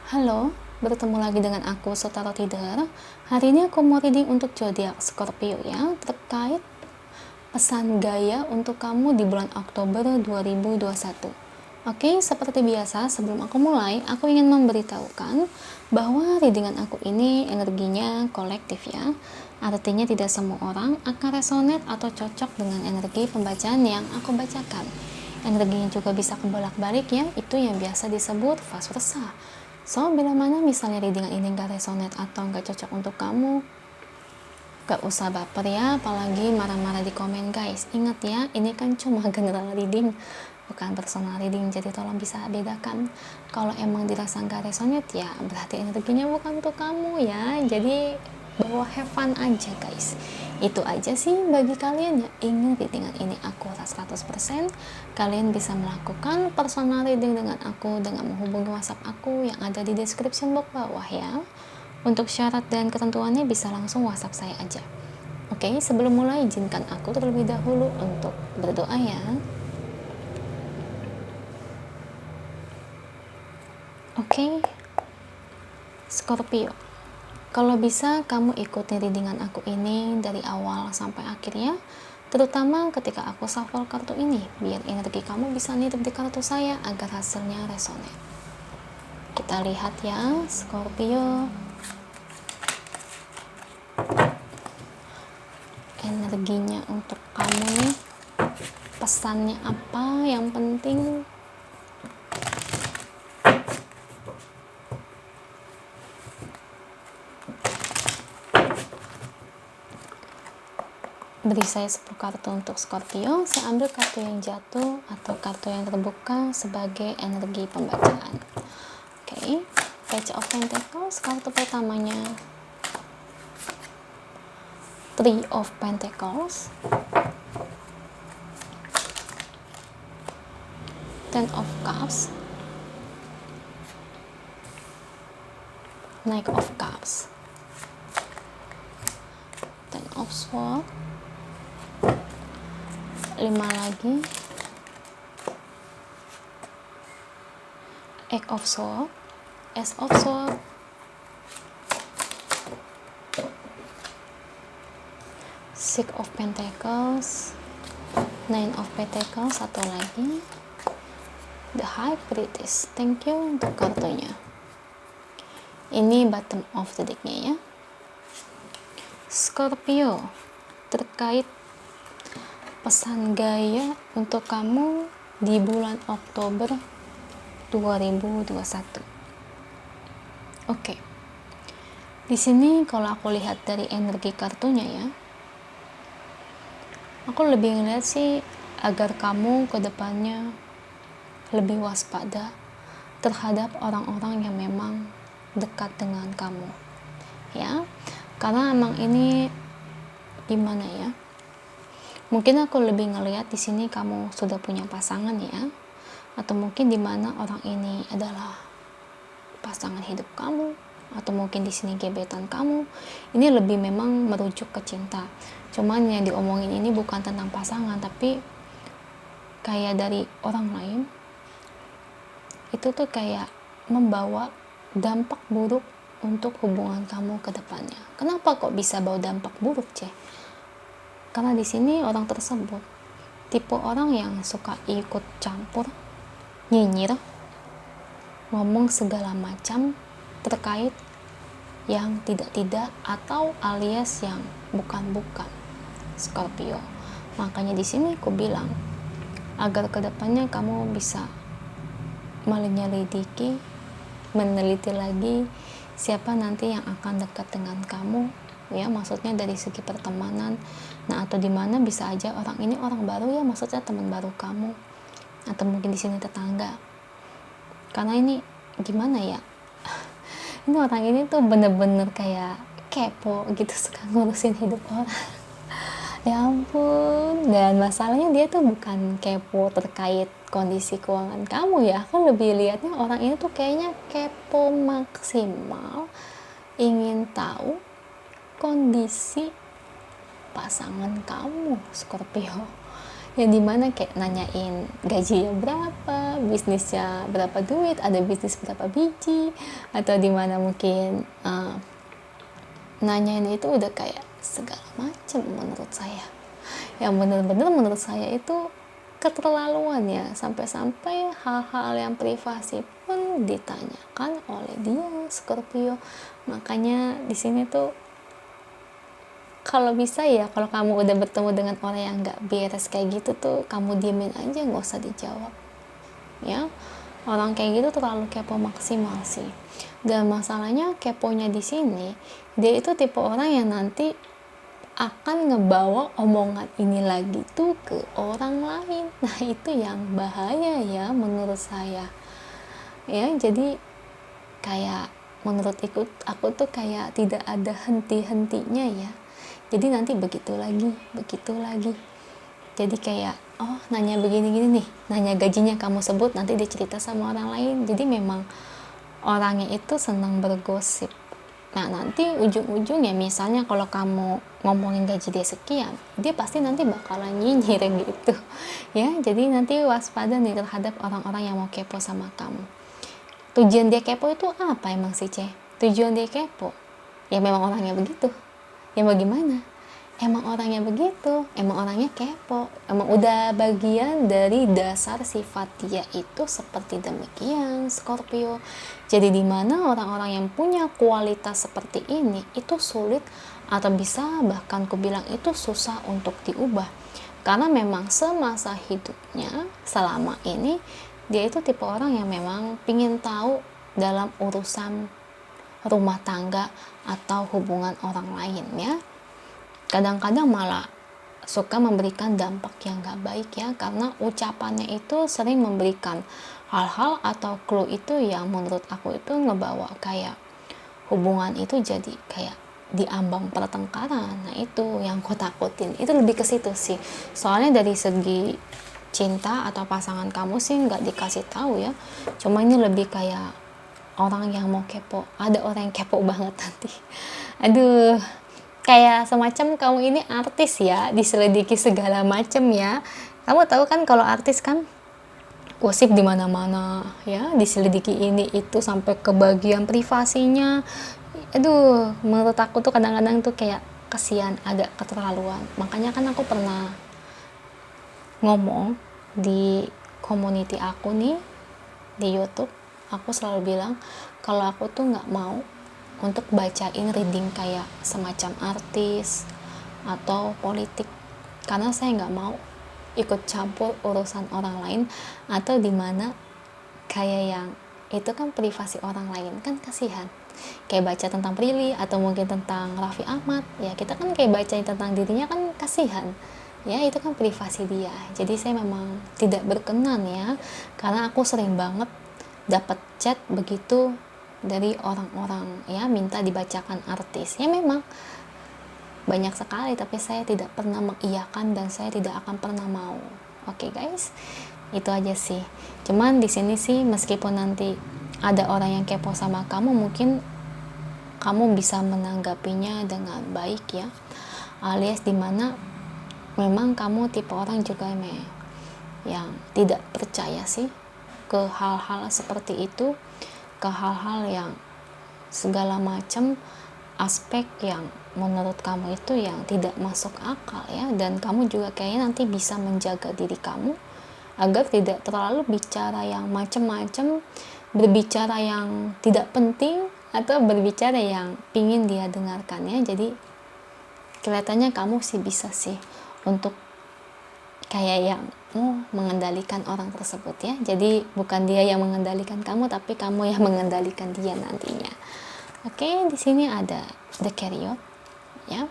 Halo, bertemu lagi dengan aku Sotaro Tider. Hari ini aku mau reading untuk zodiak Scorpio ya, terkait pesan gaya untuk kamu di bulan Oktober 2021. Oke, seperti biasa sebelum aku mulai, aku ingin memberitahukan bahwa readingan aku ini energinya kolektif ya. Artinya tidak semua orang akan resonate atau cocok dengan energi pembacaan yang aku bacakan. Energinya juga bisa kebolak-balik ya, itu yang biasa disebut vice versa. So, bila mana misalnya readingan ini gak resonate atau gak cocok untuk kamu, gak usah baper ya, apalagi marah-marah di komen guys. Ingat ya, ini kan cuma general reading, bukan personal reading, jadi tolong bisa bedakan. Kalau emang dirasa gak resonate ya, berarti energinya bukan untuk kamu ya. Jadi bawa have fun aja guys. Itu aja sih bagi kalian yang ingin readingan ini akurat 100%. Kalian bisa melakukan personal reading dengan aku dengan menghubungi WhatsApp aku yang ada di description box bawah ya. Untuk syarat dan ketentuannya bisa langsung WhatsApp saya aja. Oke, sebelum mulai izinkan aku terlebih dahulu untuk berdoa ya. Oke, Scorpio, kalau bisa kamu ikuti readingan aku ini dari awal sampai akhir ya, terutama ketika aku shuffle kartu ini, biar energi kamu bisa nitip di kartu saya agar hasilnya resonate. Kita lihat ya, Scorpio, energinya untuk kamu nih, pesannya apa yang penting. Beri saya 10 kartu untuk Scorpio. Saya ambil kartu yang jatuh atau kartu yang terbuka sebagai energi pembacaan. Oke, Page of Pentacles, kartu pertamanya Three of Pentacles, Ten of Cups, Knight of Cups, Ten of Swords, 5 lagi, Eight of Swords, Ace of Swords, Six of Pentacles, Nine of Pentacles, satu lagi, The High Priestess. Thank you untuk kartunya. Ini bottom of the decknya ya. Scorpio, terkait pesan gaya untuk kamu di bulan Oktober 2021. Oke. Di sini kalau aku lihat dari energi kartunya ya, aku lebih ngeliat sih agar kamu ke depannya lebih waspada terhadap orang-orang yang memang dekat dengan kamu. Ya. Karena emang ini gimana ya? Mungkin aku lebih ngelihat di sini kamu sudah punya pasangan ya, atau mungkin di mana orang ini adalah pasangan hidup kamu, atau mungkin di sini gebetan kamu. Ini lebih memang merujuk ke cinta. Cuman yang diomongin ini bukan tentang pasangan, tapi kayak dari orang lain. Itu tuh kayak membawa dampak buruk untuk hubungan kamu ke depannya. Kenapa kok bisa bawa dampak buruk, Ceh? Karena di sini orang tersebut tipe orang yang suka ikut campur, nyinyir, ngomong segala macam terkait yang tidak-tidak atau alias yang bukan-bukan. Scorpio. Makanya di sini aku bilang agar kedepannya kamu bisa menyelidiki, meneliti lagi siapa nanti yang akan dekat dengan kamu ya, maksudnya dari segi pertemanan. Nah, atau di mana bisa aja orang ini orang baru ya, maksudnya teman baru kamu, atau mungkin di sini tetangga. Karena ini gimana ya, ini orang ini tuh bener-bener kayak kepo gitu, suka ngurusin hidup orang. Ya ampun. Dan masalahnya dia tuh bukan kepo terkait kondisi keuangan kamu ya, aku lebih lihatnya orang ini tuh kayaknya kepo maksimal, ingin tahu kondisi pasangan kamu, Scorpio. yang dimana kayak nanyain gajinya berapa, bisnisnya berapa duit, ada bisnis berapa biji, atau dimana mungkin nanyain itu udah kayak segala macam menurut saya. Yang bener-bener menurut saya itu keterlaluan ya, sampai-sampai hal-hal yang privasi pun ditanyakan oleh dia Scorpio. Makanya di sini tuh kalau bisa ya, kalau kamu udah bertemu dengan orang yang nggak beres kayak gitu tuh, kamu diemin aja, nggak usah dijawab ya. Orang kayak gitu terlalu kepo maksimal sih. Dan masalahnya keponya di sini, dia itu tipe orang yang nanti akan ngebawa omongan ini lagi tuh ke orang lain. Nah itu yang bahaya ya menurut saya ya. Jadi kayak menurut aku tuh kayak tidak ada henti-hentinya ya. Jadi nanti begitu lagi. Jadi kayak nanya begini-gini nih, nanya gajinya kamu sebut, nanti dia cerita sama orang lain. Jadi memang orangnya itu senang bergosip. Nah nanti ujung-ujungnya misalnya kalau kamu ngomongin gaji dia sekian, dia pasti nanti bakalan nyinyir gitu ya. Jadi nanti waspada nih terhadap orang-orang yang mau kepo sama kamu. Tujuan dia kepo itu apa emang sih, Tujuan dia kepo ya memang orangnya begitu ya, bagaimana, emang orangnya begitu, emang orangnya kepo, emang udah bagian dari dasar sifat dia itu seperti demikian Scorpio. Jadi dimana orang-orang yang punya kualitas seperti ini itu sulit, atau bisa bahkan kubilang itu susah untuk diubah, karena memang semasa hidupnya selama ini dia itu tipe orang yang memang pingin tahu dalam urusan rumah tangga atau hubungan orang lain ya. Kadang-kadang malah suka memberikan dampak yang gak baik ya, karena ucapannya itu sering memberikan hal-hal atau clue itu yang menurut aku itu ngebawa kayak hubungan itu jadi kayak diambang pertengkaran. Nah itu yang aku takutin, itu lebih ke situ sih. Soalnya dari segi cinta atau pasangan kamu sih nggak dikasih tahu ya, cuma ini lebih kayak orang yang mau kepo, ada orang yang kepo banget nanti. Aduh, kayak semacam kamu ini artis ya, diselidiki segala macam ya. Kamu tahu kan kalau artis kan gosip di mana-mana ya, diselidiki ini itu sampai ke bagian privasinya. Aduh, menurut aku tuh kadang-kadang tuh kayak kasihan, agak keterlaluan. Makanya kan aku pernah ngomong di community aku nih di YouTube, aku selalu bilang kalau aku tuh nggak mau untuk bacain reading kayak semacam artis atau politik, karena saya nggak mau ikut campur urusan orang lain, atau dimana kayak yang itu kan privasi orang lain, kan kasihan. Kayak baca tentang Prilly atau mungkin tentang Raffi Ahmad ya, kita kan kayak bacain tentang dirinya kan kasihan ya, itu kan privasi dia. Jadi saya memang tidak berkenan ya, karena aku sering banget dapat chat begitu dari orang-orang ya, minta dibacakan artis ya. Memang banyak sekali, tapi saya tidak pernah mengiyakan dan saya tidak akan pernah mau. Oke guys, itu aja sih. Cuman di sini sih meskipun nanti ada orang yang kepo sama kamu, mungkin kamu bisa menanggapinya dengan baik ya, alias dimana memang kamu tipe orang juga yang tidak percaya sih ke hal-hal seperti itu, ke hal-hal yang segala macam aspek yang menurut kamu itu yang tidak masuk akal ya. Dan kamu juga kayaknya nanti bisa menjaga diri kamu agar tidak terlalu bicara yang macam-macam, berbicara yang tidak penting, atau berbicara yang pingin dia dengarkan ya. Jadi kelihatannya kamu sih bisa sih untuk kayak yang mengendalikan orang tersebut ya. Jadi bukan dia yang mengendalikan kamu, tapi kamu yang mengendalikan dia nantinya. Oke, di sini ada The Chariot ya.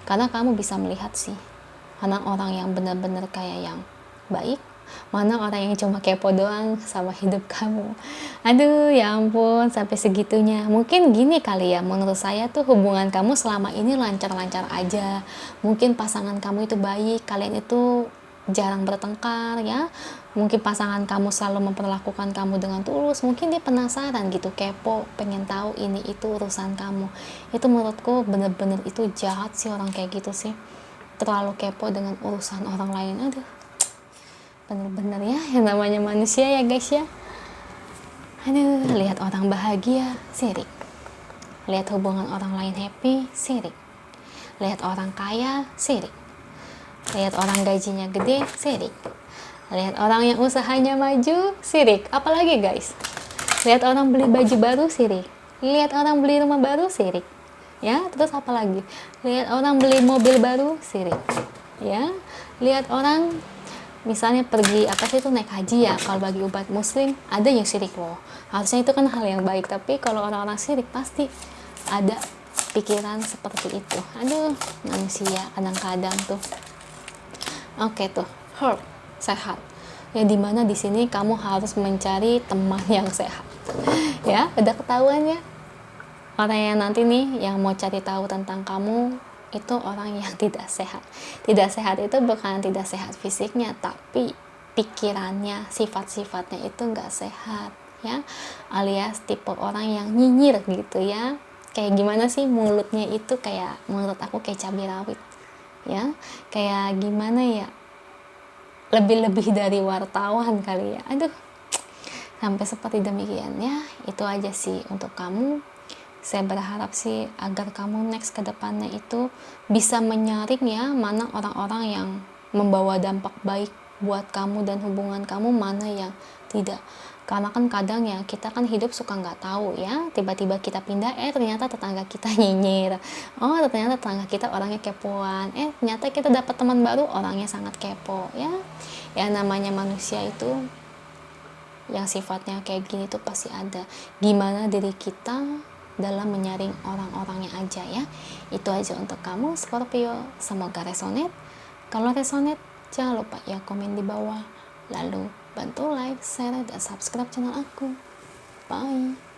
Karena kamu bisa melihat sih mana orang yang benar-benar kayak yang baik, mana orang yang cuma kepo doang sama hidup kamu. Aduh ya ampun, sampai segitunya. Mungkin gini kali ya, menurut saya tuh hubungan kamu selama ini lancar-lancar aja. Mungkin pasangan kamu itu baik, kalian itu jarang bertengkar ya. Mungkin pasangan kamu selalu memperlakukan kamu dengan tulus. Mungkin dia penasaran gitu, kepo, pengen tahu ini itu urusan kamu. Itu menurutku bener-bener itu jahat sih orang kayak gitu sih, terlalu kepo dengan urusan orang lain. Aduh, bener-bener ya yang namanya manusia ya guys ya. Aduh, lihat orang bahagia sirik, lihat hubungan orang lain happy sirik, lihat orang kaya sirik, lihat orang gajinya gede sirik, lihat orang yang usahanya maju sirik. Apalagi guys, lihat orang beli baju baru sirik, lihat orang beli rumah baru sirik ya. Terus apalagi, lihat orang beli mobil baru sirik ya. Lihat orang misalnya pergi apa sih itu naik haji ya, kalau bagi umat muslim ada yang sirik loh, harusnya itu kan hal yang baik, tapi kalau orang-orang sirik pasti ada pikiran seperti itu. Aduh, manusia kadang-kadang tuh. Oke tuh, herb sehat ya, dimana di sini kamu harus mencari teman yang sehat ya. Udah ketahuan ya, orang yang nanti nih yang mau cari tahu tentang kamu itu orang yang tidak sehat. Tidak sehat itu bukan tidak sehat fisiknya, tapi pikirannya, sifat-sifatnya itu nggak sehat ya, alias tipe orang yang nyinyir gitu ya. Kayak gimana sih mulutnya itu, kayak menurut aku kayak cabai rawit ya, kayak gimana ya, lebih-lebih dari wartawan kali ya. Aduh, sampai seperti demikian ya. Itu aja sih untuk kamu. Saya berharap sih agar kamu next ke depannya itu bisa menyaring ya, mana orang-orang yang membawa dampak baik buat kamu dan hubungan kamu, mana yang tidak. Karena kan kadang ya kita kan hidup suka nggak tahu ya, tiba-tiba kita pindah ternyata tetangga kita nyinyir, oh ternyata tetangga kita orangnya kepoan, ternyata kita dapat teman baru orangnya sangat kepo ya. Ya namanya manusia itu yang sifatnya kayak gini tuh pasti ada. Gimana diri kita dalam menyaring orang-orangnya aja ya. Itu aja untuk kamu Scorpio, semoga resonate. Kalau resonate jangan lupa ya komen di bawah, lalu bantu like, share, dan subscribe channel aku. Bye.